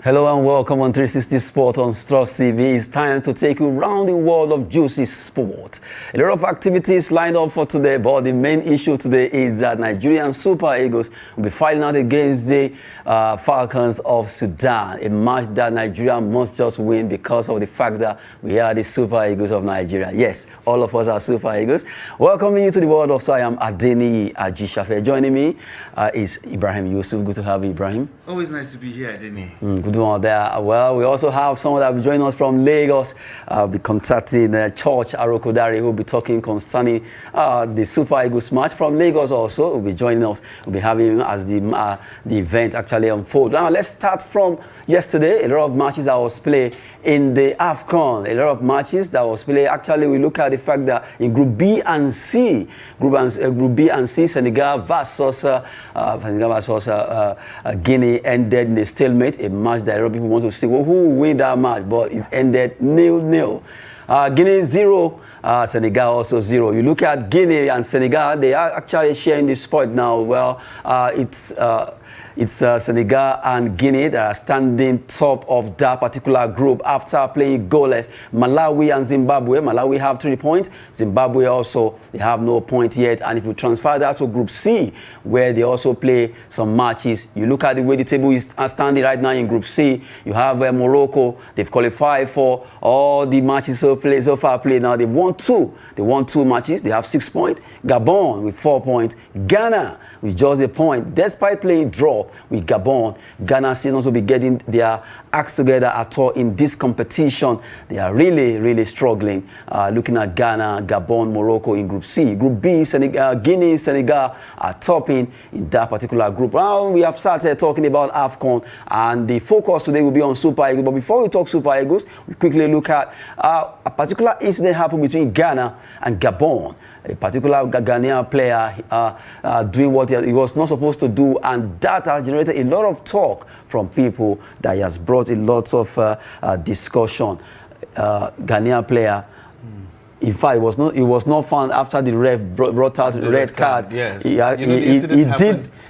Hello and welcome on 360 Sport on Trust TV. It's time to take you around the world of juicy sport. A lot of activities lined up for today, but the main issue today is that Nigerian Super Eagles will be fighting out against the Falcons of Sudan, a match that Nigeria must just win because of the fact that we are the Super Eagles of Nigeria. Yes, all of us are Super Eagles. Welcoming you to the world of, so I am Adeni Ajishafe. Joining me is Ibrahim Yusuf. Good to have you, Ibrahim. Always nice to be here, Adeni. Good one there. Well, we also have someone that will join us from Lagos. We'll be contacting Church Arokodare, who will be talking concerning the Super Eagles match from Lagos also. Will be joining us. We'll be having him as the event actually unfolds. Now, let's start from yesterday. A lot of matches that was played in the AFCON. A lot of matches that was played. Actually, we look at the fact that in Group B and C, Group B and C, Senegal versus Guinea ended in a stalemate, a match that a lot of people want to see who will win that match, but it ended 0-0. Guinea 0, Senegal also 0. You look at Guinea and Senegal, they are actually sharing this spot now. Well, it's Senegal and Guinea that are standing top of that particular group after playing goalless. Malawi and Zimbabwe. Malawi have 3 points. Zimbabwe also, they have no point yet. And if you transfer that to Group C, where they also play some matches, you look at the way the table is standing right now in Group C. You have Morocco. They've qualified for all the matches so far played. Now they've won 2. They won 2 matches. They have 6 points. Gabon with 4 points. Ghana with just a point. Despite playing draw with Gabon, Ghana still not to be getting their acts together at all in this competition. They are really struggling. Looking at Ghana, Gabon, Morocco in Group C. Group B, Guinea, Senegal are topping in that particular group. Now we have started talking about AFCON, and the focus today will be on Super Eagles. But before we talk Super Eagles, we quickly look at a particular incident happened between Ghana and Gabon. A particular Ghanaian player doing what he was not supposed to do, and that has generated a lot of talk from people that he has brought a lot of discussion. Ghanaian player. In fact, it was not found after the ref brought out the red card. Yes.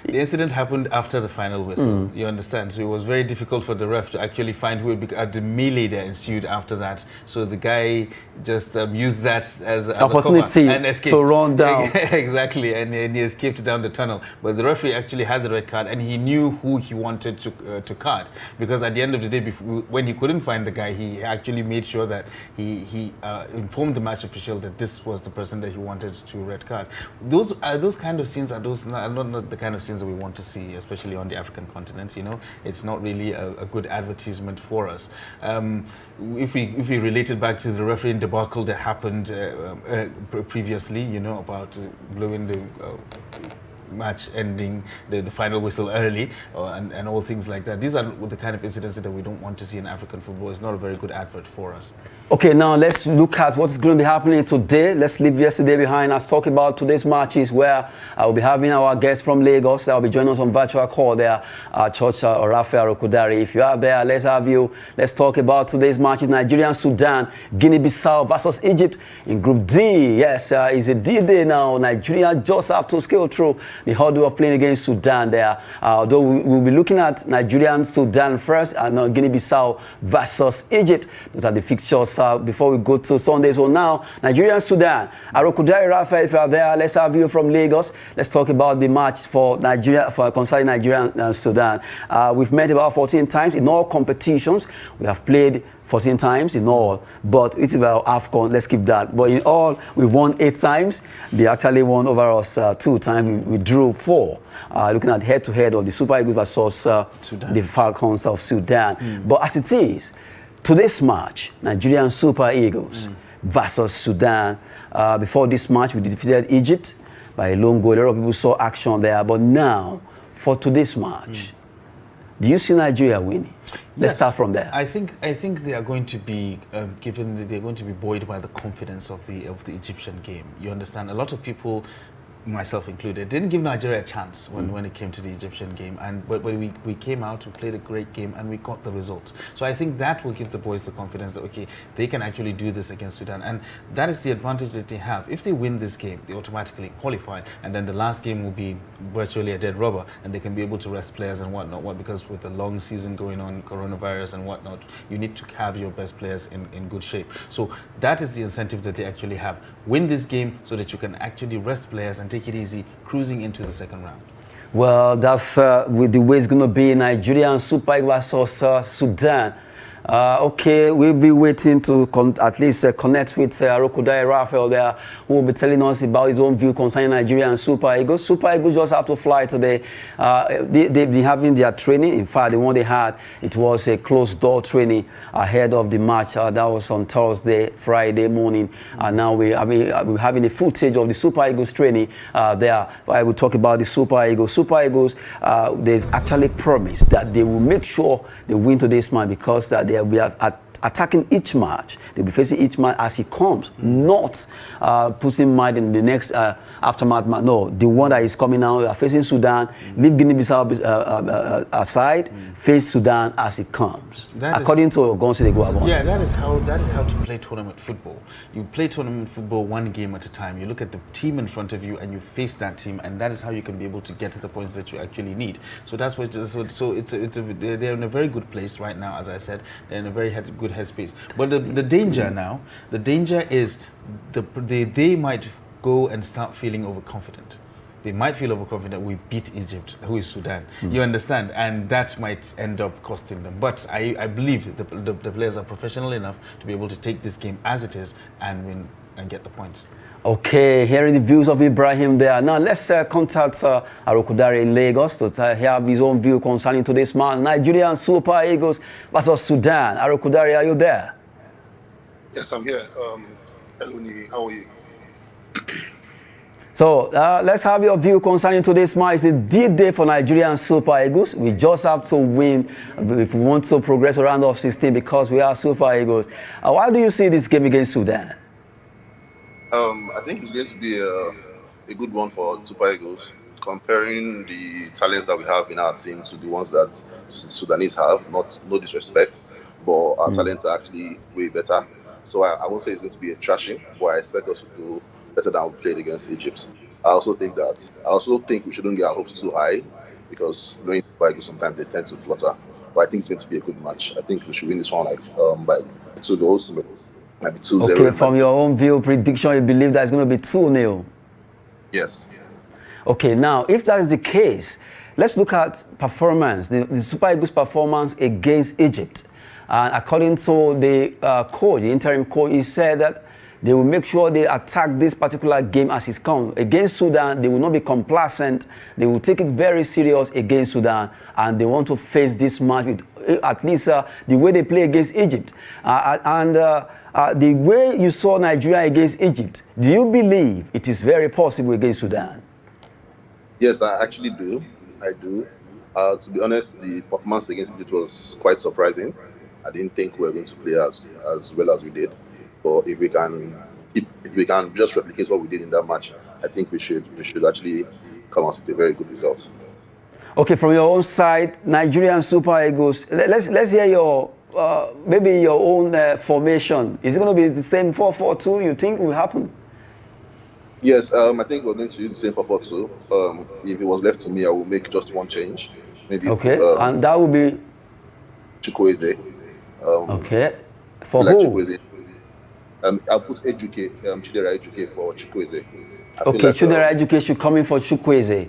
The incident happened after the final whistle. You understand? So it was very difficult for the ref to actually find who at the melee that ensued after that. So the guy just used that as opportunity a cover and escaped. To run down. Exactly, and he escaped down the tunnel. But the referee actually had the red card, and he knew who he wanted to card, because at the end of the day, when he couldn't find the guy, he actually made sure that he informed the match official that this was the person that he wanted to red card. Those kind of scenes are not the kind of scenes that we want to see, especially on the African continent. You know, it's not really a good advertisement for us. If we relate it back to the refereeing debacle that happened previously, you know, about blowing the match ending the final whistle early and all things like that. These are the kind of incidents that we don't want to see in African football. It's not a very good advert for us. Okay, now let's look at what's going to be happening today. Let's leave yesterday behind. Let's talk about today's matches, where I will be having our guests from Lagos that will be joining us on virtual call there, Church or Raphael Arokodare. If you are there, let's talk about today's matches. Nigerian Sudan, Guinea-Bissau versus Egypt in Group D. Yes, it's a D-Day now. Nigeria just have to scale through the hurdle of playing against Sudan there. Although we'll be looking at Nigerian Sudan first, and Guinea-Bissau versus Egypt. Those are the fixtures before we go to Sunday. So now, Nigerian Sudan. Arokodare Raphael, if you are there, let's have you from Lagos. Let's talk about the match for Nigeria, concerning Nigeria and Sudan. We've met about 14 times in all competitions. We have played 14 times in all, but it's about AFCON, let's keep that. But in all, we've won 8 times. They actually won over us 2 times. We drew 4. Looking at head-to-head of the Super Eagles versus the Falcons of Sudan. But as it is, today's match, Nigerian Super Eagles versus Sudan. Before this match, we defeated Egypt by a lone goal. A lot of people saw action there. But now, for today's match, do you see Nigeria winning? Let's start from there. I think they are going to be they're going to be buoyed by the confidence of the Egyptian game. You understand? A lot of people myself included, didn't give Nigeria a chance when it came to the Egyptian game. But we came out, we played a great game, and we got the result. So I think that will give the boys the confidence that, okay, they can actually do this against Sudan. And that is the advantage that they have. If they win this game, they automatically qualify, and then the last game will be virtually a dead rubber, and they can be able to rest players and whatnot. Because with the long season going on, coronavirus and whatnot, you need to have your best players in good shape. So that is the incentive that they actually have. Win this game so that you can actually rest players and take it easy, cruising into the second round. Well, that's with the way it's going to be. Nigerian Super Eagles versus Sudan. Okay, we'll be waiting to at least connect with Arokudai Raphael there, who will be telling us about his own view concerning Nigeria and Super Eagles. Super Eagles just have to fly today. They've been having their training. In fact, the one they had, it was a closed-door training ahead of the match. That was on Thursday, Friday morning. And now we're having the footage of the Super Eagles training there. I will talk about the Super Eagles. Super Eagles, they've actually promised that they will make sure they win today's match, because they will be attacking each match. They'll be facing each match as it comes, not putting mind in the next aftermath match. No, the one that is coming now, facing Sudan, leave Guinea-Bissau aside, face Sudan as it comes. According to Gonsi Guabon. Yeah, that is how to play tournament football. You play tournament football one game at a time. You look at the team in front of you and you face that team, and that is how you can be able to get to the points that you actually need. So that's what. So they're in a very good place right now, as I said. They're in a very good headspace. But the danger now, the danger is they might go and start feeling overconfident. They might feel overconfident. We beat Egypt, who is Sudan. You understand? And that might end up costing them. But I believe the players are professional enough to be able to take this game as it is and win and get the points. Okay, hearing the views of Ibrahim there. Now let's contact Arokudare in Lagos to have his own view concerning today's match. Nigerian Super Eagles versus Sudan. Arokudare, are you there? Yes, I'm here. Hello, Ni. How are you? So let's have your view concerning today's match. It's a D-Day for Nigerian Super Eagles. We just have to win if we want to progress to round of 16, because we are Super Eagles. Why do you see this game against Sudan? I think it's going to be a good one for Super Eagles, comparing the talents that we have in our team to the ones that Sudanese have. No disrespect, but our talents are actually way better. So I won't say it's going to be a thrashing, but I expect us to do better than we played against Egypt. I also think we shouldn't get our hopes too high, because knowing Super Eagles sometimes they tend to flutter. But I think it's going to be a good match. I think we should win this one by 2 goals. Maybe 2-0. Okay, from your own view prediction, you believe that it's going to be 2-0? Yes. Okay, now, if that is the case, let's look at performance, the Super Eagles' performance against Egypt. According to the coach, the interim coach, he said that they will make sure they attack this particular game as it comes. Against Sudan, they will not be complacent. They will take it very serious against Sudan, and they want to face this match with at least the way they play against Egypt. The way you saw Nigeria against Egypt, do you believe it is very possible against Sudan? Yes, I actually do. I do. To be honest, the performance against Egypt was quite surprising. I didn't think we were going to play as well as we did. But if we can just replicate what we did in that match, I think we should actually come out with a very good result. Okay, from your own side, Nigerian Super Eagles, let's hear your maybe your own formation. Is it going to be the same 4-4-2 you think will happen? Yes, I think we're going to use the same 4-4-2. If it was left to me, I will make just one change. Maybe okay, and that will be Chukwueze. Okay, for who? Chukwueze. I'll put Chidera Ejuke for Chukwueze. Okay, Chidera Ejuke should come in for Chukwueze.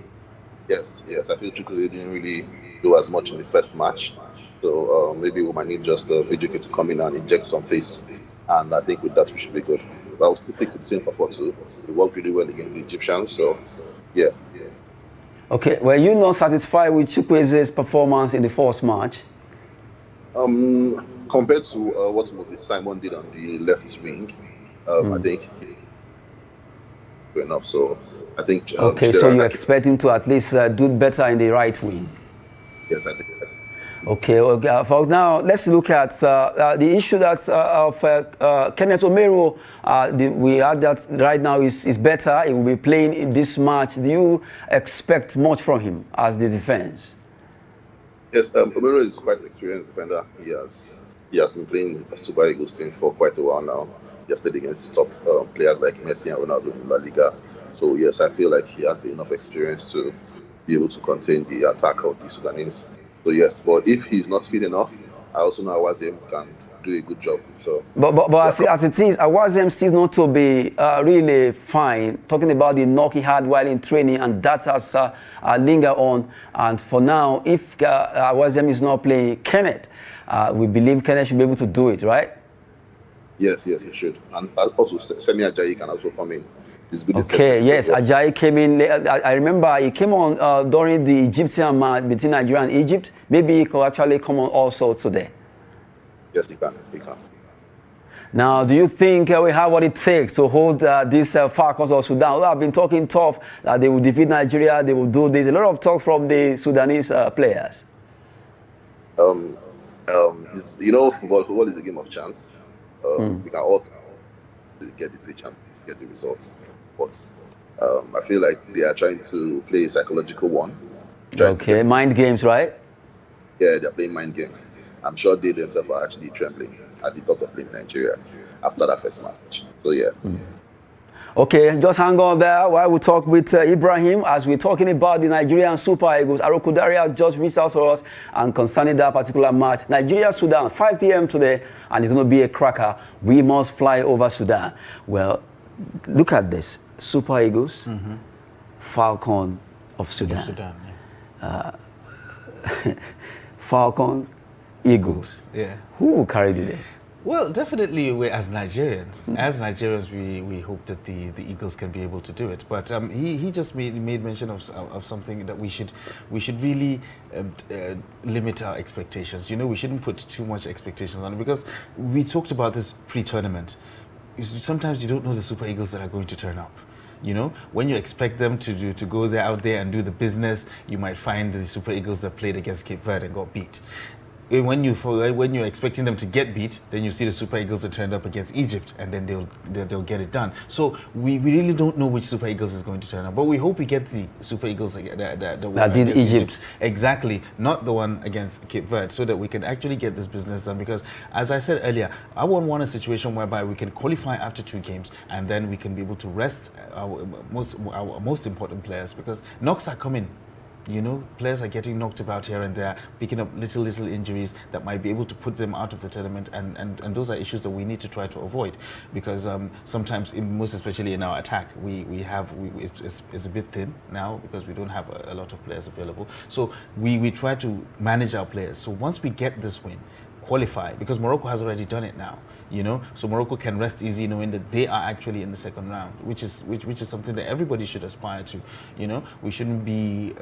Yes. I feel Chukwueze didn't really do as much in the first match. So maybe we might need just Ejuke to come in and inject some pace. And I think with that, we should be good. But I'll still stick to the same 4-4-2. It worked really well against the Egyptians. So, yeah. Okay, were you not satisfied with Chukwueze's performance in the first match? Compared to what Moses Simon did on the left wing, I think enough. So I think. Okay, so you expect him to at least do better in the right wing? Yes, I think. Okay, well, for now, let's look at the issue that's of Kenneth Omero. We have that right now is better. He will be playing in this match. Do you expect much from him as the defense? Yes, Omero is quite an experienced defender. He has been playing Super Eagles team for quite a while now. He has played against top players like Messi and Ronaldo in La Liga. So yes, I feel like he has enough experience to be able to contain the attack of the Sudanese. So yes, but if he's not fit enough, I also know Awaziem can do a good job. So, but as it is, Awaziem still not to be really fine. Talking about the knock he had while in training, and that has lingered on. And for now, if Awaziem is not playing Kenneth, we believe Kenneth should be able to do it, right? Yes, he should. And also, Semi Ajayi can also come in. Okay, yes, Ajayi came in. I remember he came on during the Egyptian match between Nigeria and Egypt. Maybe he could actually come on also today. Yes, he can. Now, do you think we have what it takes to hold these Falcons of Sudan? Well, I've been talking tough that they will defeat Nigeria, they will do this. A lot of talk from the Sudanese players. Football is a game of chance. We can all get the pitch and get the results. But I feel like they are trying to play a psychological one. Okay, mind games, right? Yeah, they're playing mind games. I'm sure they themselves are actually trembling at the thought of playing Nigeria after that first match. So yeah. Okay, just hang on there while we talk with Ibrahim as we're talking about the Nigerian Super Eagles. Arokodare just reached out to us and concerning that particular match. Nigeria-Sudan, 5 p.m. today, and it's going to be a cracker. We must fly over Sudan. Well, look at this. Super Eagles, Falcon of Sudan. Falcon, Eagles. Yeah. Who will carry the day? Well, definitely we as Nigerians. As Nigerians, we hope that the Eagles can be able to do it. But he just made mention of something that we should really limit our expectations. You know, we shouldn't put too much expectations on it because we talked about this pre-tournament. Sometimes you don't know the Super Eagles that are going to turn up. You know, when you expect them to go out there and do the business, you might find the Super Eagles that played against Cape Verde and got beat. When you're expecting them to get beat, then you see the Super Eagles that turned up against Egypt, and then they'll get it done. So we really don't know which Super Eagles is going to turn up, but we hope we get the Super Eagles that did Egypt. Exactly, not the one against Cape Verde, so that we can actually get this business done. Because as I said earlier, I won't want a situation whereby we can qualify after 2 games and then we can be able to rest our most important players, because knocks are coming. You know, players are getting knocked about here and there, picking up little injuries that might be able to put them out of the tournament, and those are issues that we need to try to avoid, because sometimes, most especially in our attack, it's a bit thin now because we don't have a lot of players available. So we try to manage our players. So once we get this win, qualify, because Morocco has already done it now, you know, so Morocco can rest easy knowing that they are actually in the second round, which is something that everybody should aspire to. You know, we shouldn't be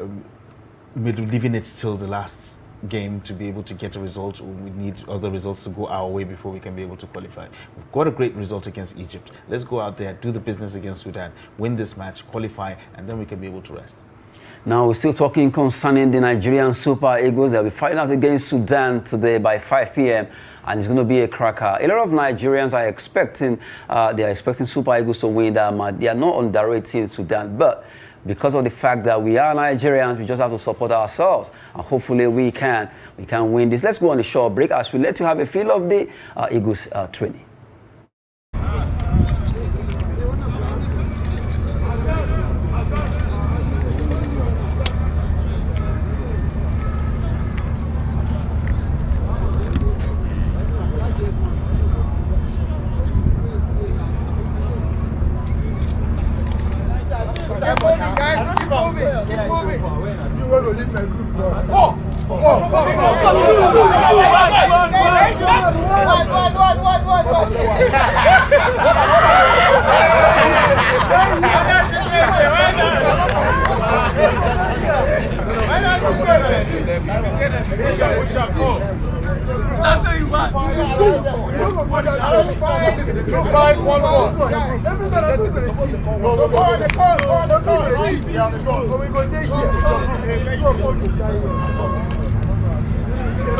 leaving it till the last game to be able to get a result. We need other results to go our way before we can be able to qualify. We've got a great result against Egypt. Let's go out there, do the business against Sudan, win this match, qualify, and then we can be able to rest. Now, we're still talking concerning the Nigerian Super Eagles. They'll be fighting out against Sudan today by 5 p.m. and it's going to be a cracker. A lot of Nigerians are expecting Super Eagles to win that match. They are not underrating Sudan, but because of the fact that we are Nigerians, we just have to support ourselves, and hopefully we can win this. Let's go on a short break as we let you have a feel of the Eagles training. That's how you want. Some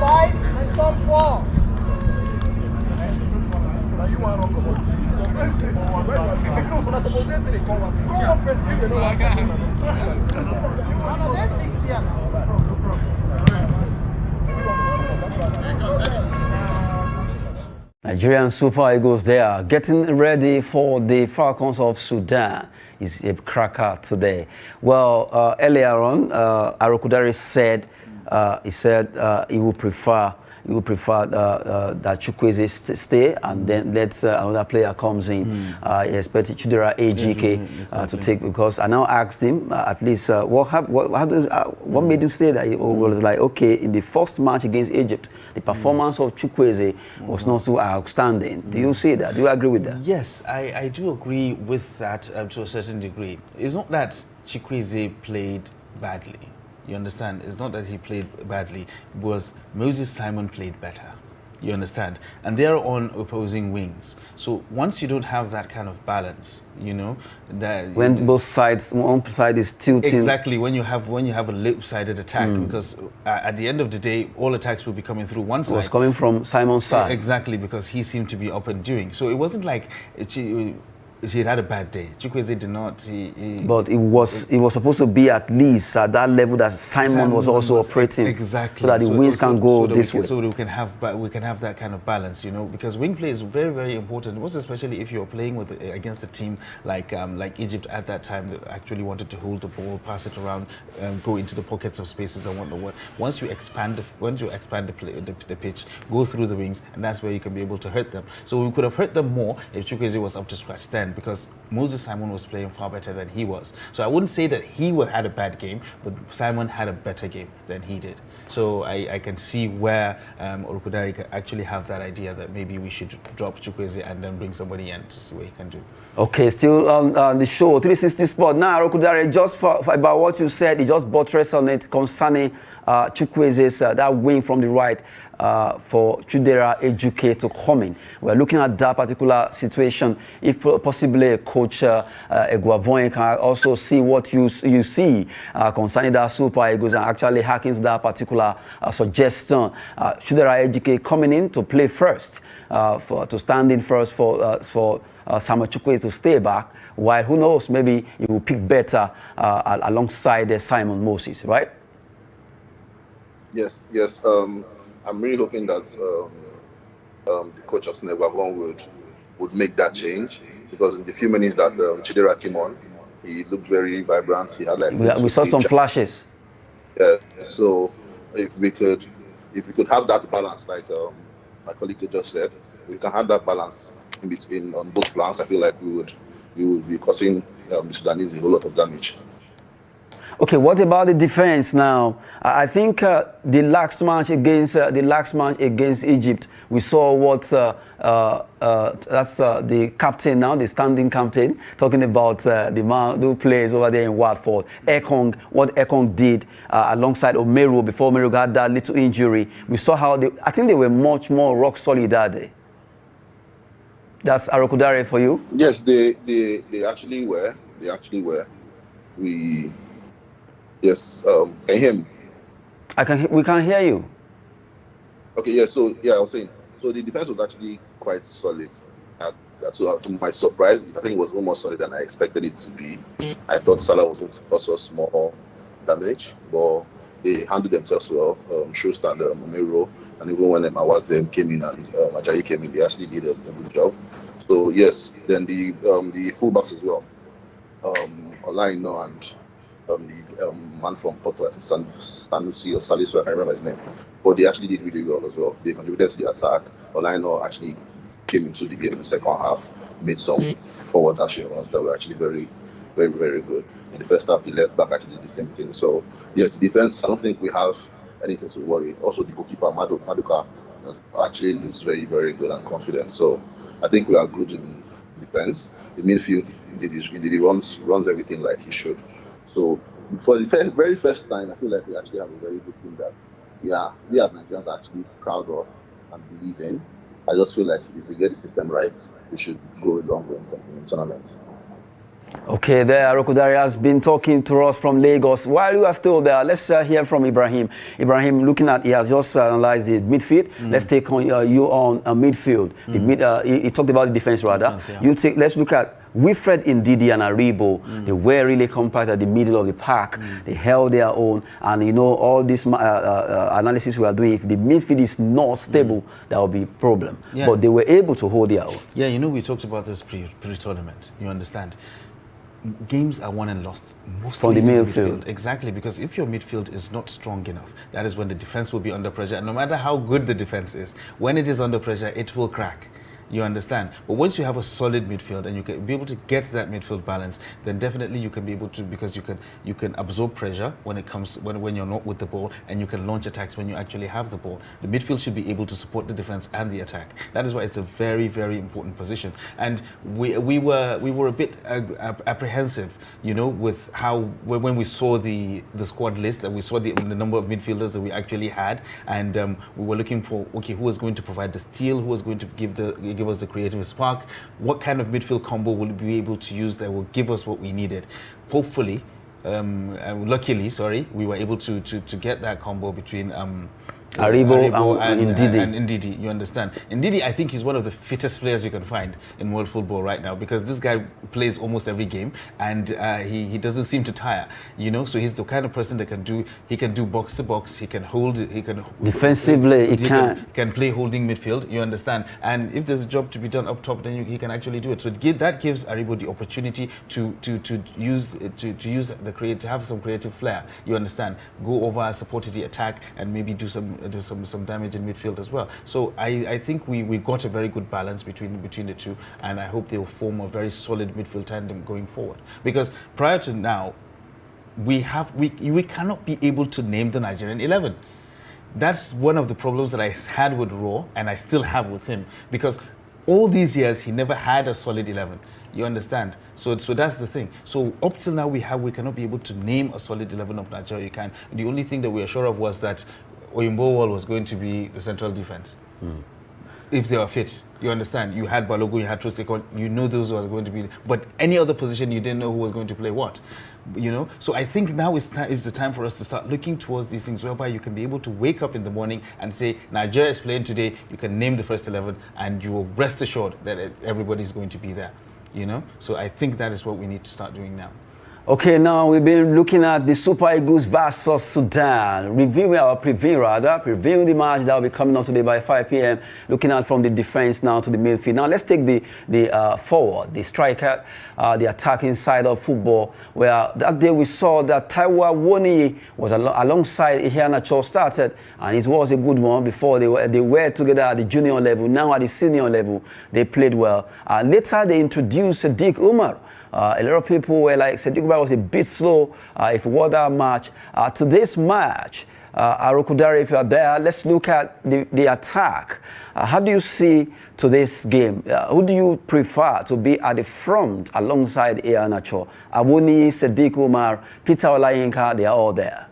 5 and some 4. Now you want to go to Nigerian Super Eagles, they are getting ready for the Falcons of Sudan. It's a cracker today. Well, earlier on, Arokudare said he would prefer that Chukwueze stay and then let another player comes in. He expected Chidera AGK to take, because I now asked him at least what made him say that. He was like, okay, in the first match against Egypt, the performance of Chukwueze was not so outstanding. Do you see that? Do you agree with that? Yes, I do agree with that to a certain degree. It's not that Chukwueze played badly. You understand? It's not that he played badly. It was Moses Simon played better. You understand? And they're on opposing wings. So once you don't have that kind of balance, you know, that when both sides, one side is tilting. Exactly. When you have a lip-sided attack, because at the end of the day, all attacks will be coming through one side. It was coming from Simon's side. Exactly, because he seemed to be up and doing. So it wasn't like he had a bad day. Chukwueze did not. But it was supposed to be at least at that level that Simon was also operating. Exactly. So that the wings can go this way. So that we can have that kind of balance, you know, because wing play is very, very important. Most especially if you're playing against a team like Egypt at that time that actually wanted to hold the ball, pass it around, go into the pockets of spaces and whatnot. Once you expand the pitch, go through the wings, and that's where you can be able to hurt them. So we could have hurt them more if Chukwueze was up to scratch then, because Moses Simon was playing far better than he was. So I wouldn't say that he had a bad game, but Simon had a better game than he did. So I can see where Orukudari can actually have that idea that maybe we should drop Chukwueze and then bring somebody in to see what he can do. Okay, still on the show, 360 Sport. Now, Orukudari, just about what you said, he just buttressed on it concerning Chukwueze's that wing from the right for Chidera Ejuke to come in. We're looking at that particular situation. If possibly Coach Eguavoin can also see what you see concerning that Super Eagles and actually harkens that particular suggestion. Chidera Ejuke coming in to play first, to stand in first for Samuel Chukwueze to stay back, while who knows, maybe he will pick better alongside Simon Moses, right? Yes. I'm really hoping that the coach of Senegal would make that change, because in the few minutes that Chidera came on, he looked very vibrant. He had we saw some flashes. Yeah. So if we could have that balance, like my colleague just said, we can have that balance in between on both flanks. I feel like we would be causing the Sudanese a whole lot of damage. Okay, what about the defense now? I think the last match against Egypt, we saw what that's the captain now, the standing captain, talking about the man who plays over there in Watford, what Ekong did alongside Omeru before Omeru got that little injury. We saw how I think they were much more rock solid that day. That's Arokudare for you? Yes, they actually were. Yes, can you hear me? We can hear you. Okay, yeah, I was saying, so the defense was actually quite solid. So to my surprise, I think it was more solid than I expected it to be. I thought Salah was going to cause us more damage, but they handled themselves well. Schuster and Romero, and even when Awazem came in and Ajayi came in, they actually did a good job. So yes, then the fullbacks as well. Olaino and the man from Porto, I think Sanusi or Salisu, I can't remember his name, but they actually did really well as well. They contributed to the attack. Olaino actually came into the game in the second half, made some forward dashing runs that were actually very, very, very good. In the first half, the left back actually did the same thing. So yes, the defense, I don't think we have anything to worry. Also, the goalkeeper Maduka actually looks very, very good and confident. So I think we are good in defense. The midfield, he runs everything like he should. So for the very first time, I feel like we actually have a very good team that we as Nigerians are actually proud of and believe in. I just feel like if we get the system right, we should go a long way in the tournament. Okay, there, Rokodari has been talking to us from Lagos. While you are still there, let's hear from Ibrahim. Ibrahim, looking at, he has just analyzed the midfield. Let's take on you on midfield. The he talked about the defense rather. Defense, yeah. Let's look at Wilfred Ndidi and Aribo. They were really compact at the middle of the park. They held their own, and you know all this analysis we are doing. If the midfield is not stable, that will be a problem. Yeah. But they were able to hold their own. Yeah, you know, we talked about this pre-tournament. You understand? Games are won and lost mostly From the in midfield. Exactly, because if your midfield is not strong enough, that is when the defense will be under pressure. And no matter how good the defense is, when it is under pressure, it will crack. You understand? But once you have a solid midfield and you can be able to get that midfield balance, then definitely you can be able to, because you can absorb pressure when it comes when you're not with the ball, and you can launch attacks when you actually have the ball. The midfield should be able to support the defense and the attack. That is why it's a very, very important position. And we were a bit apprehensive, you know, with how when we saw the squad list and we saw the number of midfielders that we actually had, and we were looking for, okay, who was going to provide the steal, who was going to give us the creative spark, what kind of midfield combo will we be able to use that will give us what we needed. Hopefully, luckily, we were able to get that combo between Aribo and Ndidi, you understand? Ndidi, I think he's one of the fittest players you can find in world football right now, because this guy plays almost every game, and he doesn't seem to tire, you know. So he's the kind of person that can do box to box. He can hold. He can defensively. He can play holding midfield. You understand? And if there's a job to be done up top, then he can actually do it. So that gives Aribo the opportunity to use to have some creative flair. You understand? Go over, support the attack, and maybe do some damage in midfield as well. So I think we got a very good balance between the two, and I hope they will form a very solid midfield tandem going forward. Because prior to now, we cannot be able to name the Nigerian 11. That's one of the problems that I had with Raw, and I still have with him, because all these years he never had a solid 11. You understand? So that's the thing. So up till now we cannot be able to name a solid 11 of Nigeria. The only thing that we are sure of was that Oyinbo was going to be the central defense. If they were fit, you understand? You had Balogun, you had Trosekon, you know those were going to be, but any other position you didn't know who was going to play what, you know? So I think now is the time for us to start looking towards these things, whereby you can be able to wake up in the morning and say, Nigeria is playing today, you can name the first 11, and you will rest assured that everybody's going to be there, you know? So I think that is what we need to start doing now. Okay, now we've been looking at the Super Eagles versus Sudan, previewing the match that will be coming up today by 5 p.m. Looking at from the defense now to the midfield. Now let's take the forward, the striker, the attacking side of football, where that day we saw that Taiwo Awoniyi was alongside Iheanacho started, and it was a good one. Before they were together at the junior level. Now at the senior level, they played well. Later they introduced Sadiq Umar. A lot of people were like, Sadiq Umar was a bit slow if it was that match. Today's match, Arokodare, if you are there, let's look at the attack. How do you see today's game? Who do you prefer to be at the front alongside Iheanacho? Awoniyi, Sadiq Umar, Peter Olayinka, they are all there.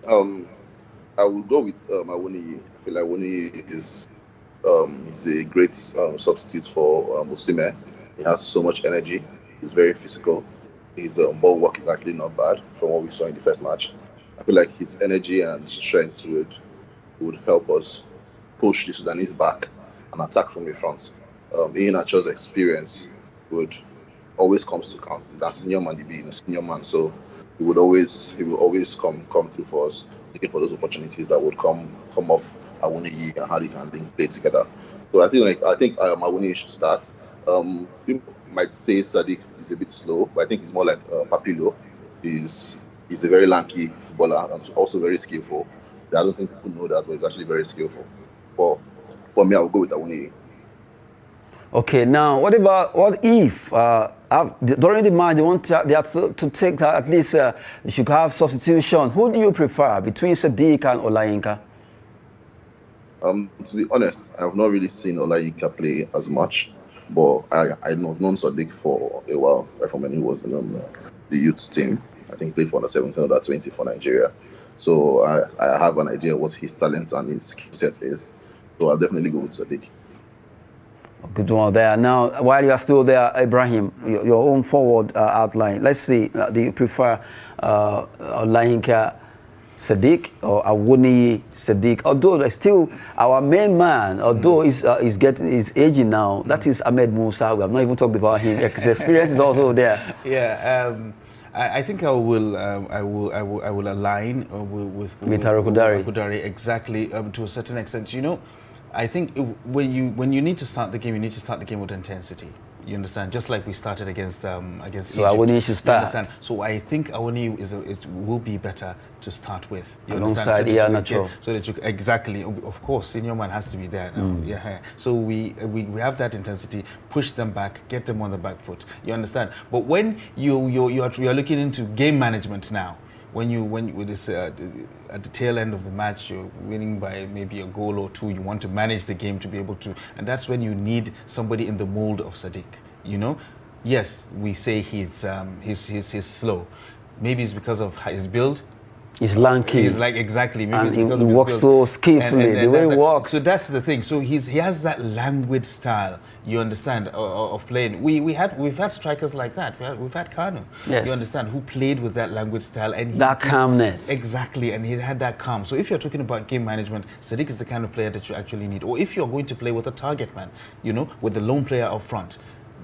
I will go with Awoniyi. I feel like Awoniyi is a great substitute for Osimhen. He has so much energy. He's very physical. His ball work is actually not bad from what we saw in the first match. I feel like his energy and strength would help us push the Sudanese back and attack from the front. Iheanacho's experience would always comes to count. He's a senior man, being a senior man, so he will always come through for us, looking for those opportunities that would come off Awoniyi and how they can play together. So I think Awoniyi should start. People might say Sadiq is a bit slow, but I think he's more like Papilo. He's a very lanky footballer and also very skillful. I don't think people know that, but he's actually very skillful. For me, I will go with Awoniyi. Okay, now what if during the match they have to take that, at least you should have substitution? Who do you prefer between Sadiq and Olayinka? To be honest, I have not really seen Olayinka play as much. But I've known Sadiq for a while, right from when he was in the youth team. I think he played for under 17 or 20 for Nigeria. So I have an idea what his talents and his skill set is. So I'll definitely go with Sadiq. Good one there. Now, while you are still there, Ibrahim, your own forward outline. Let's see. Do you prefer Olahinka Sadiq or Awuni Sadiq? Although still our main man, although is aging now. That is Ahmed Musa. We have not even talked about him. His experience is also there. Yeah. I think I will align with Arokudare exactly to a certain extent. You know, I think when you need to start the game, you need to start the game with intensity. You understand? Just like we started against Egypt. So Awoni should start. You understand? So I think Awoni it will be better to start with. You Alongside understand? So that you exactly, of course, senior man has to be there. Yeah. So we have that intensity. Push them back, get them on the back foot. You understand? But when you're looking into game management now, when with this at the tail end of the match, you're winning by maybe a goal or two. You want to manage the game to be able to, and that's when you need somebody in the mold of Sadiq. You know, yes, we say he's slow. Maybe it's because of his build. He's lanky. He's like exactly. Maybe and it's because he of his walks build. so skillfully. And the way he walks. So that's the thing. So he has that languid style. You understand of playing. We've had strikers like that. We've had Kanu. Yes. You understand, who played with that languid style and that calmness. Exactly, and he had that calm. So if you're talking about game management, Sadiq is the kind of player that you actually need. Or if you're going to play with a target man, you know, with the lone player up front.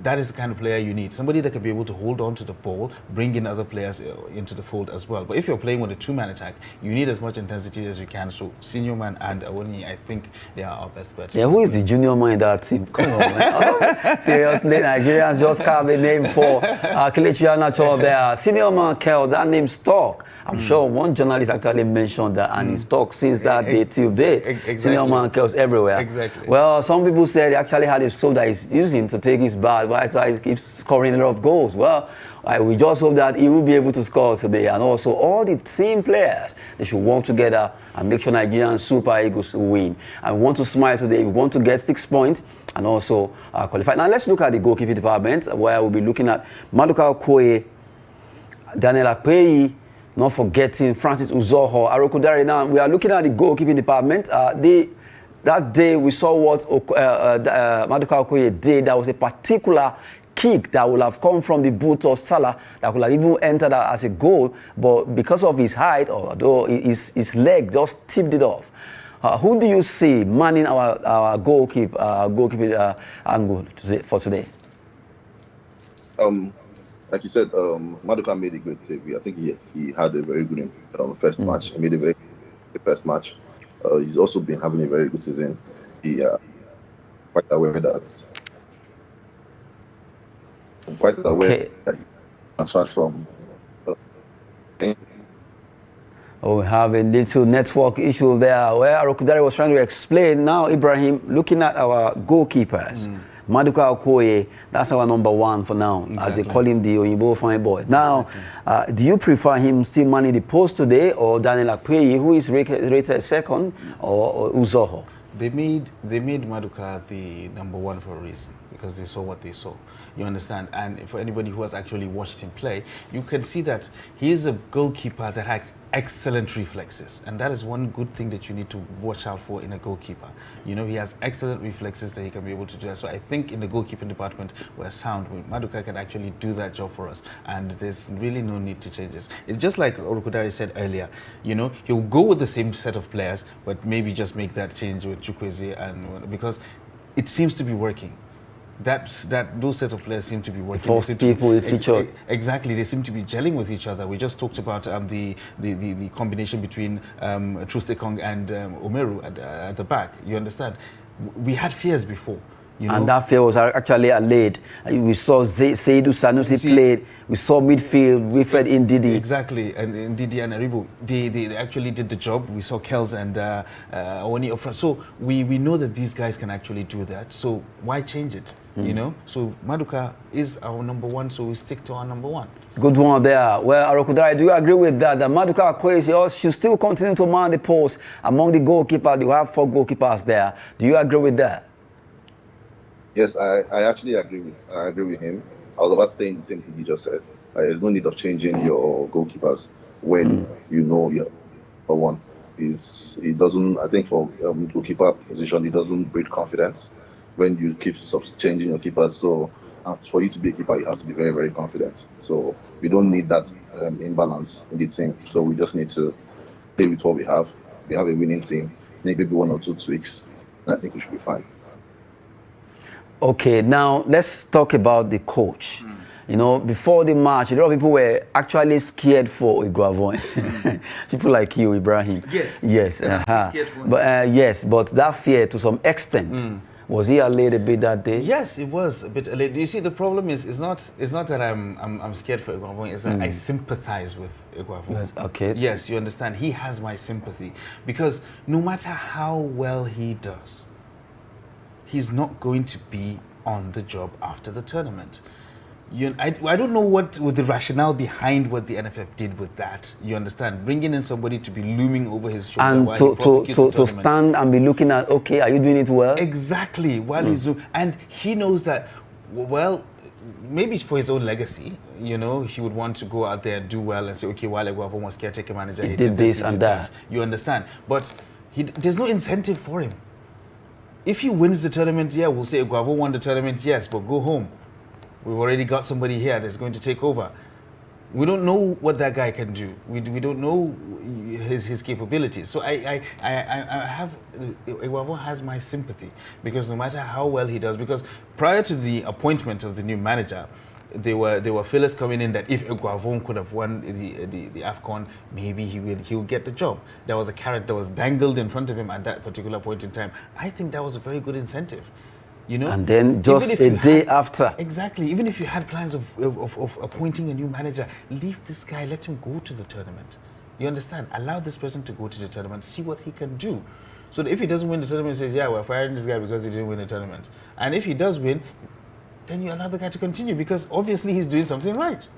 That is the kind of player you need. Somebody that can be able to hold on to the ball, bring in other players into the fold as well. But if you're playing with a two-man attack, you need as much intensity as you can. So senior man and Awoni, I think they are our best bet. Yeah, who is the junior man in that team? Come on, man. Seriously, Nigerians just carve a name for Kelechi Iheanacho there. Senior man, Kel, that name stuck. I'm sure one journalist actually mentioned that, and he's stuck since that day till date. Exactly. Senior man, Kel's everywhere. Exactly. Well, some people said he actually had a soul that he's using to take his bath. That's why he keeps scoring a lot of goals. Well, we just hope that he will be able to score today. And also, all the team players, they should work together and make sure Nigerian Super Eagles win. And we want to smile today. We want to get 6 points and also qualify. Now, let's look at the goalkeeping department, where we'll be looking at Maduka Okoye, Daniel Akpeyi, not forgetting Francis Uzoho, Arokudare. Now, we are looking at the goalkeeping department. That day, we saw what Maduka Okoye did. That was a particular kick that would have come from the boot of Salah, that would have even entered as a goal, but because of his height, although his leg just tipped it off. Who do you see manning our goalkeeper angle for today? Like you said, Maduka made a great save. I think he had a very good first match. He made a very good first match. He's also been having a very good season. He quite aware that. I'm quite aware that he transferred from. We have a little network issue there where Arokudare was trying to explain. Now, Ibrahim, looking at our goalkeepers, Maduka Okoye, that's our number one for now, as they call him, the Oyinbo fine boy. Now, do you prefer him still manning the post today, or Daniel Akpeyi, who is rated second, or Uzoho? They made Maduka the number one for a reason, because they saw what they saw. You understand? And for anybody who has actually watched him play, you can see that he is a goalkeeper that has excellent reflexes. And that is one good thing that you need to watch out for in a goalkeeper. You know, he has excellent reflexes that he can be able to do that. So I think in the goalkeeping department, we're sound. Maduka can actually do that job for us. And there's really no need to change this. It's just like Orokudare said earlier, you know, he'll go with the same set of players, but maybe just make that change with Chukwueze, and because it seems to be working. Those sets of players seem to be working. Force people feature. Exactly, they seem to be gelling with each other. We just talked about the combination between Trustekong and Omeru at the back. You understand? We had fears before. You know? And that fear was actually allayed. We saw Seydou Sanusi played. We saw midfield, Wilfred Ndidi. Exactly, and Ndidi and Aribo, they actually did the job. We saw Kels and Awoni up front. So we know that these guys can actually do that. So why change it? You know? So Maduka is our number one, so we stick to our number one. Good one there. Well, Arokudare, do you agree with that? That Maduka Okoye should still continue to man the post among the goalkeepers? You have 4 goalkeepers there. Do you agree with that? Yes, I actually agree with him. I was about saying the same thing he just said. There's no need of changing your goalkeepers when you know your number one. He doesn't, I think for goalkeeper position, he doesn't breed confidence. when you keep changing your keepers. So for you to be a keeper, you have to be very, very confident. So we don't need that imbalance in the team. So we just need to play with what we have. We have a winning team. Maybe 1 or 2 tweaks, and I think we should be fine. Okay, now let's talk about the coach. You know, before the match, a lot of people were actually scared for Iguavon. People like you, Ibrahim. Yes. Yes. Scared for him. But yes, but that fear, to some extent, was he allayed a bit that day? Yes, it was a bit allayed. You see, the problem is, it's not that I'm scared for Iguavon. It's that I sympathize with Iguavon. Yes, okay. Yes, you understand. He has my sympathy because no matter how well he does, he's not going to be on the job after the tournament. I don't know what was the rationale behind what the NFF did with that. You understand? Bringing in somebody to be looming over his shoulder And while he prosecutes the to tournament. stand and be looking at, okay, are you doing it well? Exactly. While he's and he knows that, well, maybe for his own legacy, you know, he would want to go out there and do well and say, okay, while Iguavon was caretaker manager, He did this and that. You understand? But there's no incentive for him. If he wins the tournament, yeah, we'll say Iguavon won the tournament, yes, but go home. We've already got somebody here that's going to take over. We don't know what that guy can do. We don't know his capabilities. So I have, Iguavon has my sympathy because no matter how well he does, because prior to the appointment of the new manager, there were fillers coming in that if Iguavon could have won the AFCON, maybe he would get the job. There was a carrot that was dangled in front of him at that particular point in time. I think that was a very good incentive. You know? And then just a day after. Exactly. Even if you had plans of appointing a new manager, leave this guy, let him go to the tournament. You understand? Allow this person to go to the tournament, see what he can do. So that if he doesn't win the tournament, he says, yeah, we're firing this guy because he didn't win the tournament. And if he does win, then you allow the guy to continue because obviously he's doing something right.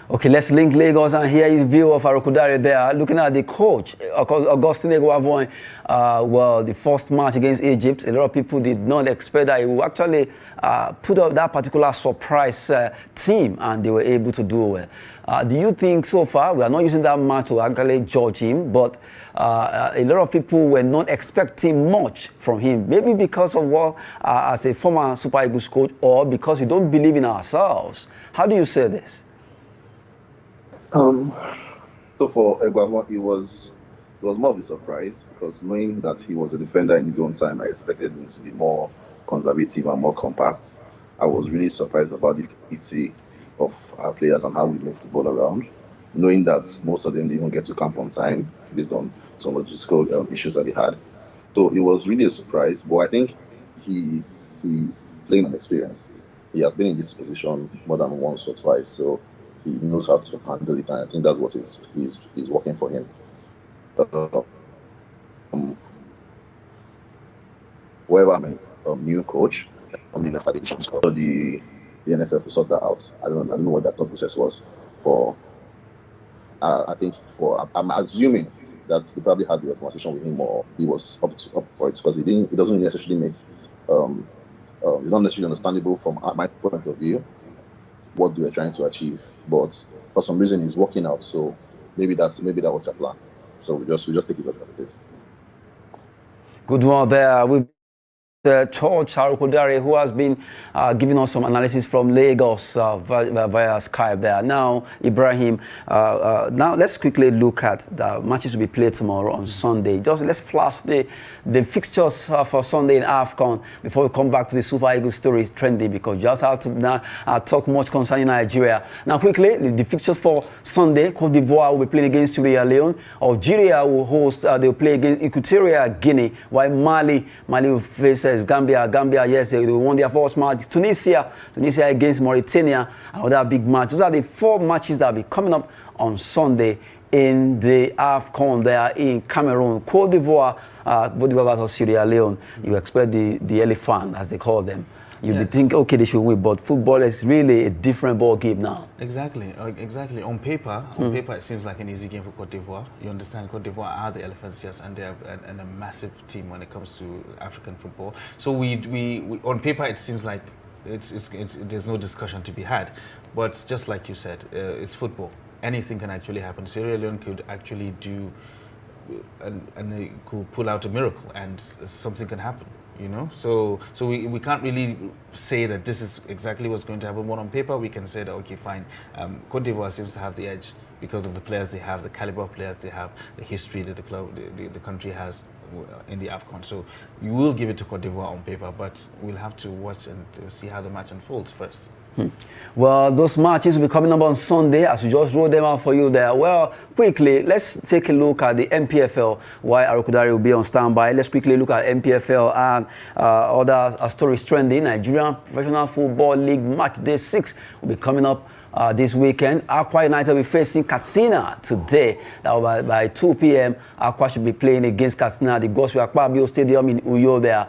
Okay, let's link Lagos and hear his view of Arokudare there. Looking at the coach, Augustine Iguavon, well, the first match against Egypt, a lot of people did not expect that he would actually put up that particular surprise team, and they were able to do well. Do you think so far, we are not using that match to actually judge him, but a lot of people were not expecting much from him, maybe because of what, as a former Super Eagles coach, or because we don't believe in ourselves. How do you say this? So for Iguavon, it was more of a surprise because knowing that he was a defender in his own time, I expected him to be more conservative and more compact. I was really surprised about the quality of our players and how we move the ball around, knowing that most of them didn't even get to camp on time based on some logistical issues that they had. So it was really a surprise, but I think he's playing on experience. He has been in this position more than once or twice, so he knows how to handle it, and I think that's what is working for him. Whoever new coach, the NFF will sort that out. I don't know what that thought process was. I'm assuming that they probably had the conversation with him, or he was up for it because he doesn't necessarily make it's not necessarily understandable from my point of view what they were trying to achieve, but for some reason it's working out. So maybe that was their plan. So we just take it as it is. Good one there. We've George Arokudare, who has been giving us some analysis from Lagos via Skype there. Now, Ibrahim, now let's quickly look at the matches to be played tomorrow on Sunday. Just let's flash the fixtures for Sunday in AFCON before we come back to the Super Eagles story. It's trendy because just have to now talk much concerning Nigeria. Now, quickly, the fixtures for Sunday: Cote d'Ivoire will be playing against Sierra Leone. Algeria will host; they will play against Equatorial Guinea, while Mali will face Gambia, yes, they won their first match. Tunisia against Mauritania, another big match. Those are the 4 matches that will be coming up on Sunday in the AFCON there in Cameroon. Cote d'Ivoire versus Sierra Leone. You expect the elephant, as they call them. You think, okay, they should win, but football is really a different ball game now. Exactly. On paper, it seems like an easy game for Cote d'Ivoire. You understand, Cote d'Ivoire are the elephants, yes, and they are a massive team when it comes to African football. So we on paper it seems like there's no discussion to be had, but just like you said, it's football. Anything can actually happen. Sierra Leone could actually do and they could pull out a miracle, and something can happen. you know. So we can't really say that this is exactly what's going to happen. But on paper, we can say that, okay, fine, Cote d'Ivoire seems to have the edge because of the players they have, the caliber of players they have, the history that the country has in the AFCON. So you will give it to Cote d'Ivoire on paper, but we'll have to watch and see how the match unfolds first. Well, those matches will be coming up on Sunday, as we just wrote them out for you there. Well, quickly, let's take a look at the MPFL, while Arukudari will be on standby. Let's quickly look at MPFL and other stories trending. Nigerian Professional Football League Match Day 6 will be coming up this weekend. Aqua United will be facing Katsina today. That will by 2 p.m. Aqua should be playing against Katsina at the Goswe Akpabio Stadium in Uyo there.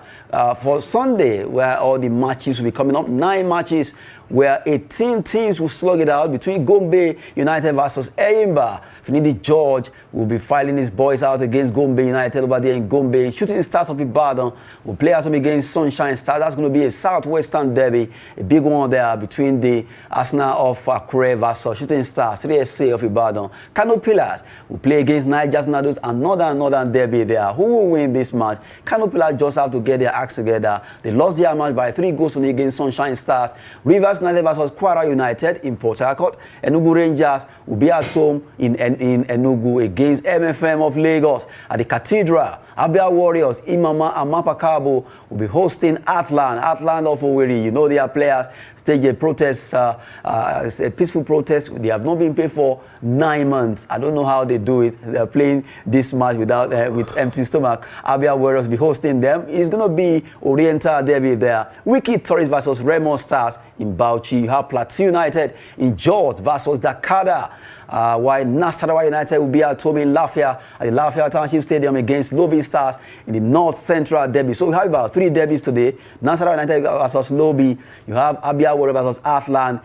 For Sunday, where all the matches will be coming up, 9 matches, where 18 teams will slug it out between Gombe United versus Eyimba. Finidi George will be filing his boys out against Gombe United over there in Gombe. Shooting Stars of Ibadan will play at home against Sunshine Stars. That's going to be a Southwestern derby, a big one there between the Arsenal of Akure versus Shooting Stars, 3SC of Ibadan. Kano Pillars will play against Niger Tornadoes, another derby there. Who will win this match? Kano Pillars just have to get their acts together. They lost their match by 3 goals only against Sunshine Stars. Rivers United versus Kwara United in Port Harcourt. Enugu Rangers will be at home in Enugu against MFM of Lagos. At the Cathedral, Abia Warriors, Imama and Mapakabo will be hosting Atlan of Owerri. You know their players stage a protest, a peaceful protest. They have not been paid for 9 months. I don't know how they do it. They're playing this match without with empty stomach. Abia Warriors will be hosting them. It's going to be Oriental Derby there. Wiki Tourist versus Remo Stars in Bauchi. You have Plateau United in Jos versus Dakada. While Nasarawa United will be at home in Lafia at the Lafia Township Stadium against Lobi Stars in the North Central Derby. So we have about 3 derbies today. Nasarawa United versus Lobi. You have Abia Warriors versus Atlan,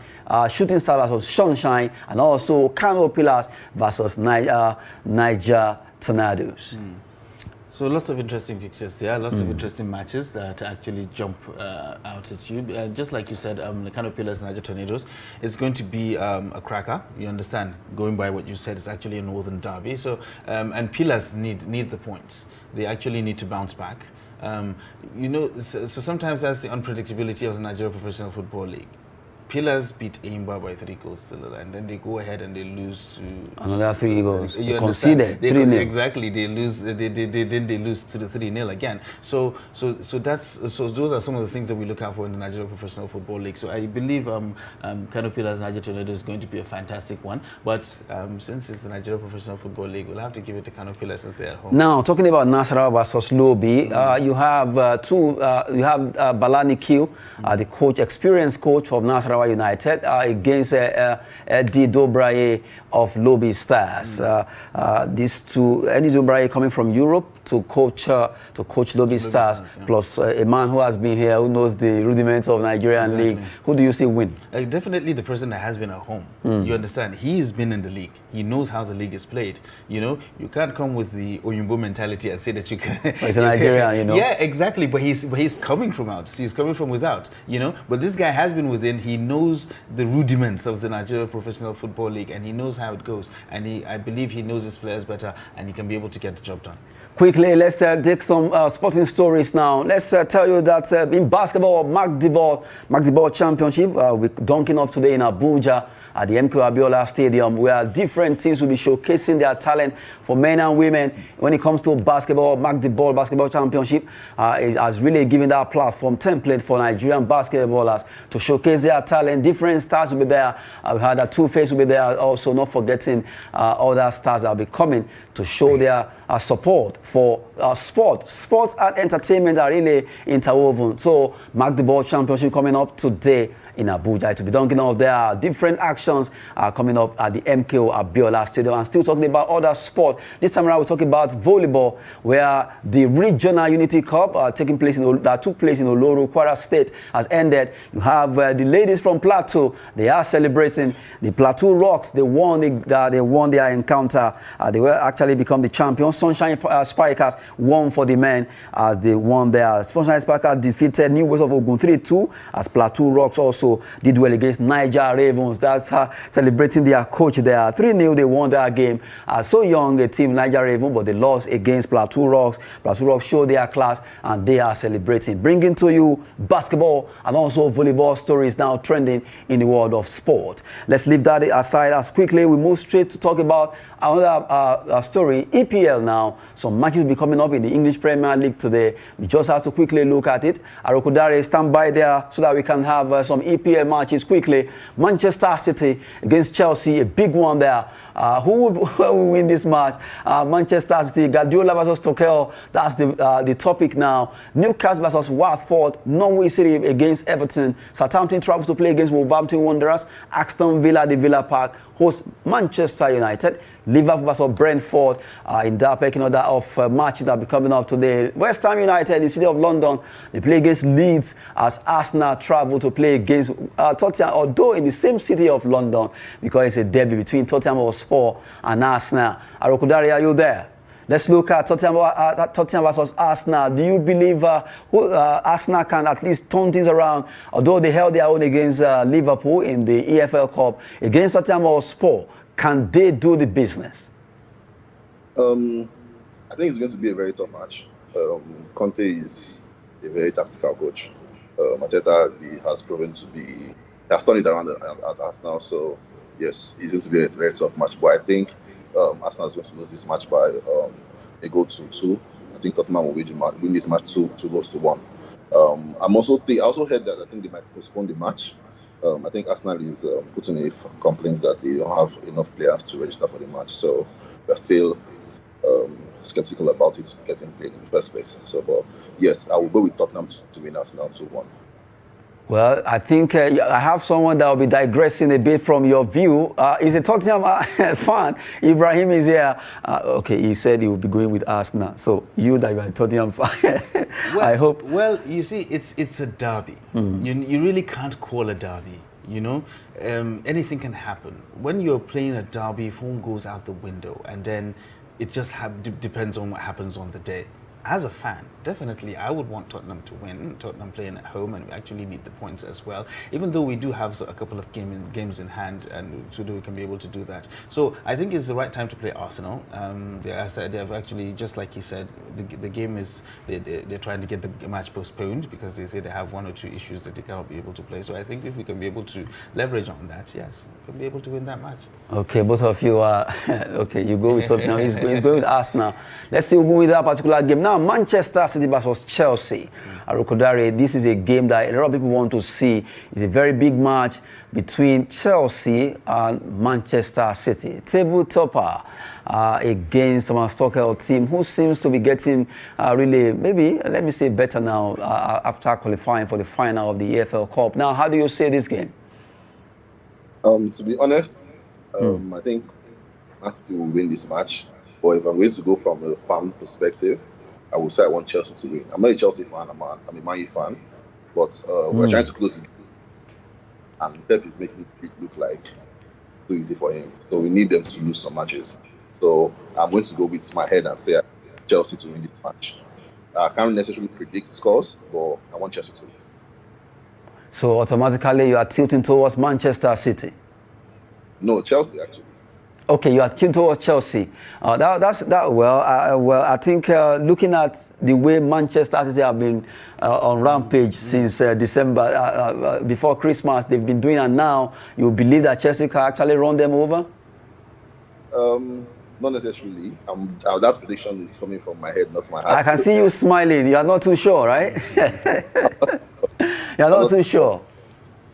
Shooting Stars versus Sunshine, and also Kano Pillars versus Niger Tornadoes. So lots of interesting fixtures there, lots of interesting matches that actually jump out at you. Just like you said, the Kano Pillars and Niger Tornadoes, it's going to be a cracker. You understand, going by what you said, it's actually a northern derby. So and Pillars need the points. They actually need to bounce back. You know, so sometimes that's the unpredictability of the Nigerian Professional Football League. Pillars beat Eyimba by 3 goals to 0, and then they go ahead and they lose to another 3 goals. You conceded 3-0. Exactly, they lose. They lose to the 3-0 again. So those are some of the things that we look out for in the Nigerian Professional Football League. So I believe Kano Pillars Niger Tornadoes is going to be a fantastic one. But since it's the Nigerian Professional Football League, we'll have to give it to Kano Pillars since they're at home. Now, talking about Nasarawa versus Lobi, you have Balani Q, the coach, experienced coach of Nasarawa United, against Eddie Dobraye of Lobi Stars. These two, Eddie Dobraye coming from Europe to coach Lobi Stars, plus a man who has been here, who knows the rudiments of Nigerian league. Who do you see win? Definitely the person that has been at home. You understand? He's been in the league. He knows how the league is played. You know, you can't come with the Oyumbo mentality and say that you can. He's a Nigerian, you know. Yeah, exactly. But he's coming from out. He's coming from without. You know. But this guy has been within. He knows the rudiments of the Nigerian Professional Football League, and he knows how it goes. And I believe he knows his players better, and he can be able to get the job done. Quickly, let's take some sporting stories now. Let's tell you that in basketball, Magdiball Championship will be dunking off today in Abuja at the MK Abiola Stadium, where different teams will be showcasing their talent for men and women. When it comes to basketball, Magdiball Basketball Championship has really given that platform template for Nigerian basketballers to showcase their talent. Different stars will be there. We had a Two-Face will be there also, not forgetting other stars that will be coming to show their support for sport. Sports and entertainment are really interwoven. So, Magdiball Championship coming up today in Abuja. It will be dunking off there. Different actions are coming up at the MKO Abiola Stadium. And still talking about other sport. This time around, we're talking about volleyball, where the Regional Unity Cup that took place in Oloru, Kwara State, has ended. You have the ladies from Plateau. They are celebrating. The Plateau Rocks, they won their encounter. They will actually become the champions. Sunshine Spikers won for the men as they won their. Sunshine Spikers defeated New West of Ogun 3-2 as Plateau Rocks also did well against Niger Ravens. That's celebrating their coach there. 3-0 they won that game. So young a team, Niger Ravens, but they lost against Plateau Rocks. Plateau Rocks show their class and they are celebrating. Bringing to you basketball and also volleyball stories now trending in the world of sport. Let's leave that aside as quickly we move straight to talk about another story. EPL now. Some matches will be coming up in the English Premier League today. We just have to quickly look at it. Arokodare, stand by there so that we can have some EPL matches quickly. Manchester City against Chelsea, a big one there. Who will win this match? Manchester City, Guardiola versus Tuchel. That's the topic now. Newcastle versus Watford. Norwich City against Everton. Southampton travels to play against Wolverhampton Wanderers. Aston Villa, the Villa Park, hosts Manchester United. Liverpool versus Brentford in that pecking order of matches that will be coming up today. West Ham United in the city of London, they play against Leeds as Arsenal travel to play against Tottenham, although in the same city of London, because it's a derby between Tottenham Hotspur and Arsenal. Arokodare, are you there? Let's look at Tottenham versus Arsenal. Do you believe Arsenal can at least turn things around? Although they held their own against Liverpool in the EFL Cup, against Tottenham Hotspur, can they do the business? I think it's going to be a very tough match. Conte is a very tactical coach. Mateta has proven to be, has turned it around at Arsenal. So yes, it's going to be a very tough match. But I think Arsenal is going to lose this match by a goal to 2. I think Tottenham will win this match 2 goals to 1. I also heard that I think they might postpone the match. I think Arsenal is putting a complaints that they don't have enough players to register for the match. So we're still skeptical about it getting played in the first place. So, but yes, I will go with Tottenham to win Arsenal 2-1. Well, I think I have someone that will be digressing a bit from your view. He's a Tottenham fan. Ibrahim is here. Okay, he said he will be going with Arsenal. So you that you are a Tottenham fan, well, I hope. Well, you see, it's a derby. You really can't call a derby. You know, anything can happen. When you're playing a derby, phone goes out the window, and then it just depends on what happens on the day. As a fan, definitely I would want Tottenham to win. Tottenham playing at home, and we actually need the points as well. Even though we do have a couple of games in hand, and so we can be able to do that. So I think it's the right time to play Arsenal. They have actually, just like he said, the game is they're trying to get the match postponed because they say they have 1 or 2 issues that they cannot be able to play. So I think if we can be able to leverage on that, yes, we can be able to win that match. Okay, both of you are okay. You go with Tottenham. He's going with Arsenal. Let's see who go with that particular game now. Manchester City versus Chelsea. Arokodare, this is a game that a lot of people want to see. It's a very big match between Chelsea and Manchester City. Table topper against a Tuchel team who seems to be getting really, maybe, let me say better now after qualifying for the final of the EFL Cup. Now, how do you see this game? To be honest, I think Man City will win this match. But if I'm going to go from a fan perspective, I would say I want Chelsea to win. I'm not a Chelsea fan, I'm a Man U fan. But we're trying to close it. And Pep is making it look like too easy for him. So we need them to lose some matches. So I'm going to go with my head and say Chelsea to win this match. I can't necessarily predict scores, but I want Chelsea to win. So automatically you are tilting towards Manchester City? No, Chelsea actually. Okay, you are tilting towards Chelsea. Well, I think looking at the way Manchester City have been on rampage since December, before Christmas, they've been doing, and now you believe that Chelsea can actually run them over? Not necessarily. That prediction is coming from my head, not my heart. I can see you smiling. You are not too sure, right? You are not too sure.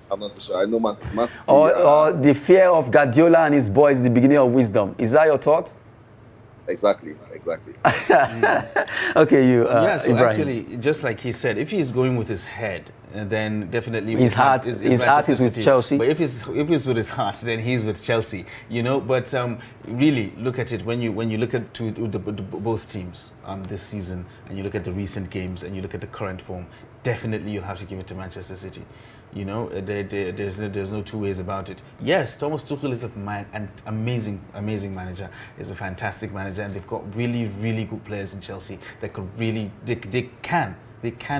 I'm not too sure. I know Man City. Or the fear of Guardiola and his boys is the beginning of wisdom. Is that your thought? Exactly. Okay, you. Yeah, so Ibrahim. actually, just like he said, if he's going with his head, then definitely his heart is with Chelsea. But if he's with his heart, then he's with Chelsea. You know, but really look at it when you look at both teams this season, and you look at the recent games, and you look at the current form. Definitely, you'll have to give it to Manchester City. You know, there's no two ways about it. Yes, Thomas Tuchel is an amazing manager. He's a fantastic manager, and they've got really good players in Chelsea that could really they can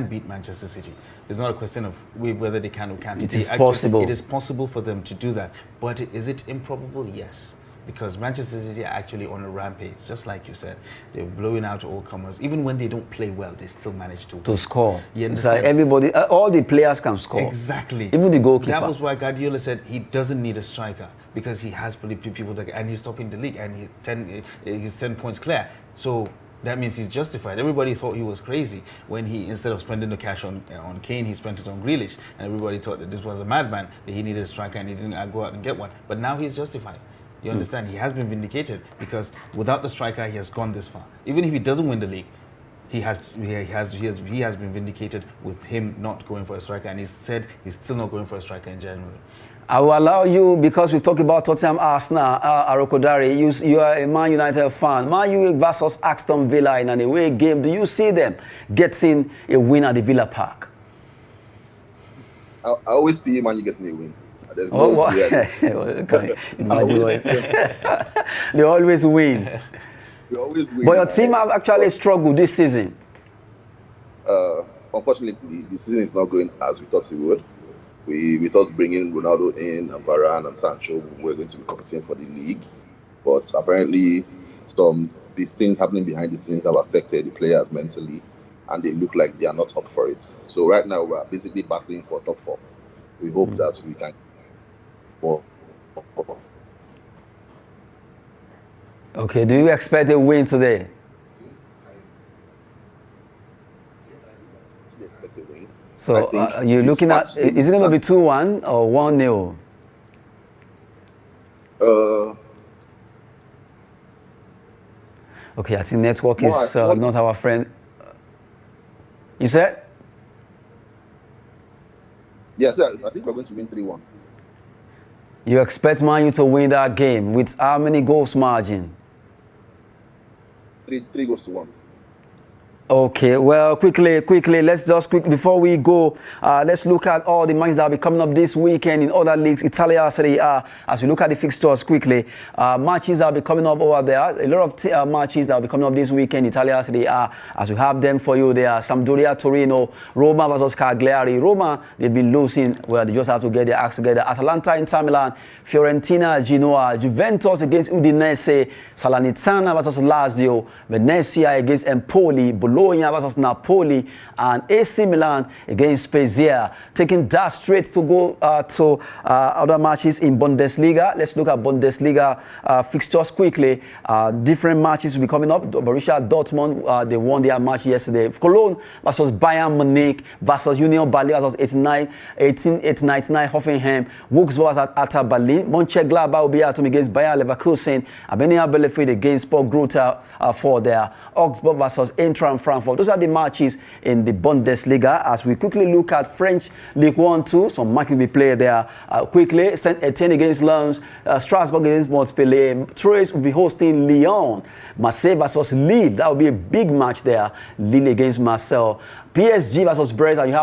beat Manchester City. It's not a question of whether they can or can't. It is possible. It is possible for them to do that. But is it improbable? Yes. Because Manchester City are actually on a rampage, just like you said. They're blowing out all comers. Even when they don't play well, they still manage to score. You It's understand? like everybody, all the players can score. Exactly. Even the goalkeeper. That was why Guardiola said he doesn't need a striker because he has people that, and he's topping the league, and he's 10 points clear. So that means he's justified. Everybody thought he was crazy when he, instead of spending the cash on Kane, he spent it on Grealish, and everybody thought that this was a madman, that he needed a striker and he didn't go out and get one. But now he's justified. You understand? He has been vindicated because without the striker, he has gone this far. Even if he doesn't win the league, he has been vindicated with him not going for a striker, and he said he's still not going for a striker in January. I will allow you, because we talk about Tottenham Arsenal, Arokodare, you are a Man United fan. Man U versus Aston Villa in an away game. Do you see them getting a win at the Villa Park? I always see Man U getting a win. There's no Okay. They always win. We always win. But your team have actually struggled this season. Unfortunately, the season is not going as we thought it would. We thought bringing Ronaldo in and Varane and Sancho were going to be competing for the league, but apparently these things happening behind the scenes have affected the players mentally, and they look like they are not up for it. So right now we are basically battling for top 4. We hope that we can. Okay, do you expect a win today? So you're looking at, is it going to be 2-1 or 1-0? Okay, I think network is not our friend. You said? Yes, I think we're going to win 3-1. You expect Man U to win that game with how many goals margin? 3-1. Okay, well, quickly, let's just before we go, let's look at all the matches that will be coming up this weekend in other leagues, Italia, Serie A. As we look at the fixtures quickly, matches that will be coming up over there. A lot of matches that will be coming up this weekend, Italia, Serie A. As we have them for you, there are Sampdoria, Torino, Roma versus Cagliari. Roma, they've been losing. Well, they just have to get their acts together. Atalanta, Inter Milan, Fiorentina, Genoa, Juventus against Udinese, Salernitana versus Lazio, Venezia against Empoli, Bologna versus Napoli, and AC Milan against Spezia. Taking that straight to go to other matches in Bundesliga. Let's look at Bundesliga fixtures quickly. Different matches will be coming up. Borussia Dortmund, they won their match yesterday. Cologne versus Bayern Munich versus Union Berlin versus 1899 Hoffenheim. Wolfsburg versus Hertha Berlin. Mönchengladbach will be at home against Bayer Leverkusen. Arminia Bielefeld against Sport Grota for their Augsburg versus Eintracht Frankfurt. Those are the matches in the Bundesliga. As we quickly look at French League 1-2, some matches will be played there quickly. Saint-Etienne against Lens, Strasbourg against Montpellier. Troyes will be hosting Lyon. Marseille versus Lille. That will be a big match there. Lille against Marseille. PSG versus Brest, and you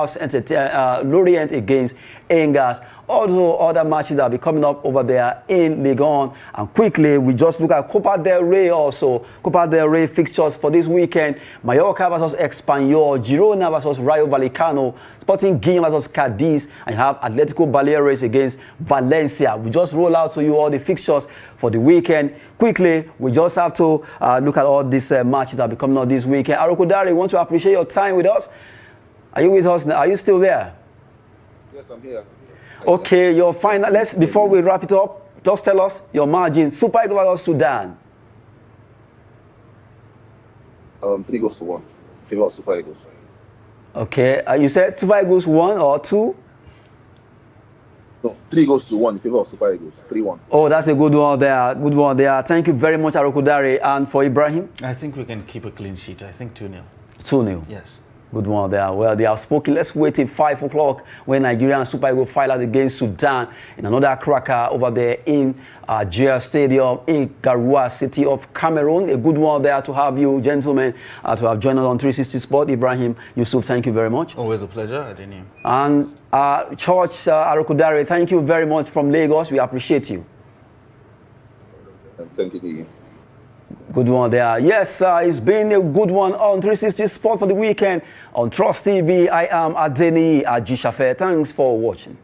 have Lorient against Angers. Also, other matches that will be coming up over there in Ligue 1. And quickly, we just look at Copa del Rey also. Copa del Rey fixtures for this weekend. Mallorca versus Espanyol, Girona versus Rayo Vallecano, Sporting Gijón versus Cadiz, and you have Atletico Baleares against Valencia. We just roll out to you all the fixtures for the weekend. Quickly, we just have to look at all these matches that will be coming up this weekend. Arokodare, we want to appreciate your time with us. Are you with us now? Are you still there? Yes, I'm here. Okay, your final. Before we wrap it up, just tell us your margin. Super Eagles versus Sudan. 3-1 in favor of Super Eagles. Okay, you said Super Eagles 1 or 2? No, 3-1 in favor of Super Eagles. 3-1. Oh, that's a good one there. Good one there. Thank you very much, Arokodare. And for Ibrahim? I think we can keep a clean sheet. I think 2-0. 2-0. Yes. Good one there. Well, they have spoken. Let's wait till 5 o'clock when Nigeria and Super Eagles fight out against Sudan in another cracker over there in Jia Stadium in Garoua City of Cameroon. A good one there to have you, gentlemen, to have joined us on 360 Sport. Ibrahim, Yusuf, thank you very much. Always a pleasure, Adeniyi. And Church Arokudare, thank you very much from Lagos. We appreciate you. Thank you. Good one there. Yes, it's been a good one on 360 Sport for the weekend on Trust TV. I am Adeniyi Ajishafe. Thanks for watching.